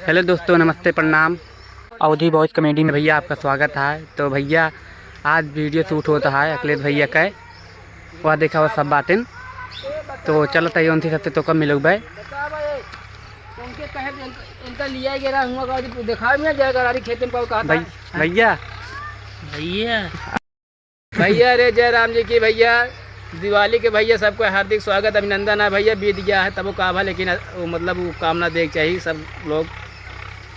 Hello दोस्तों, नमस्ते, प्रणाम। अवधि वॉइस कॉमेडी में भैया आपका स्वागत है। तो भैया आज वीडियो शूट होता है अखिलेश भैया का, वह देखा वो सब बातें। तो चलो तय उनसे सबसे तो कब मिलोगे भाई? भैया भैया रे जय राम जी की भैया, दिवाली के भैया सबको हार्दिक स्वागत अभिनंदन है। भैया बीत गया है तब वो काबा, लेकिन वो मतलब वो कामना देख चाहिए सब लोग।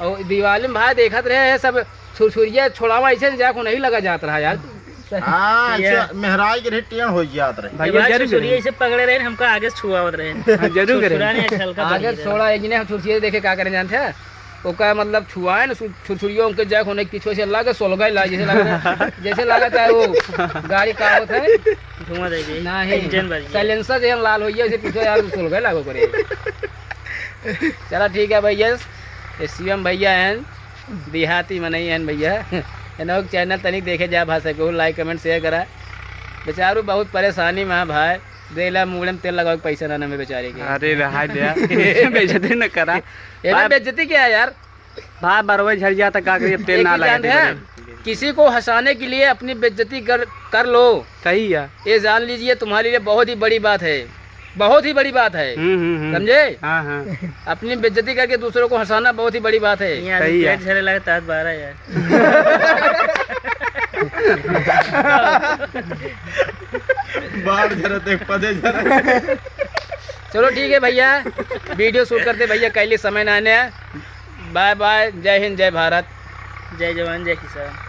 और दिवाली में भाई देखत रहे हैं सब छुरछुरिया छोड़ावा ऐसे जाको नहीं लगा जात रहा यार। मेहराज के टेन हो जात रहे भैया जरूर ऐसे पकड़े रहे हमको आगे छुआवत रहे जरूर करें आगे छोड़ा एक ने छुरछुरिया देखे क्या करें जानते हैं ओका मतलब छुआए ना छुरछुरियों के जाक होने पीछे से लगे सोलगा ला जैसे लगा था वो गाड़ी का होता है धुआं देगी नहीं साइलेंसर जो लाल हो गया पीछे यार सोलगा लागो करे। चला ठीक है भैया, सीएम भैया हैं देहाती में नहीं हैं भैया एनो चैनल तनिक देखे जा भाषा को लाइक कमेंट शेयर करा। बेचारू बहुत परेशानी में है भाई, देला मुंगड़े में तेल लगाओ पैसा ना में बेचारे के। अरे रहा दे बेइज्जती न करा, ये बेइज्जती क्या है यार भाई बरवे झड़ जाता का करिए, तेल ना लगा। किसी को हंसाने के लिए अपनी बेइज्जती कर लो, सही है। ये जान लीजिए तुम्हारे लिए बहुत ही बड़ी बात है, बहुत ही बड़ी बात है, समझे? हाँ हाँ, अपनी बेइज्जती करके दूसरों को हंसाना बहुत ही बड़ी बात है। सही है। झरे लगता है 12 यार बाहर झरते पदे झरते। चलो ठीक है भैया, वीडियो शूट करते भैया, कल समय ना आने। बाय बाय, जय हिंद, जय भारत, जय जवान, जय किसान।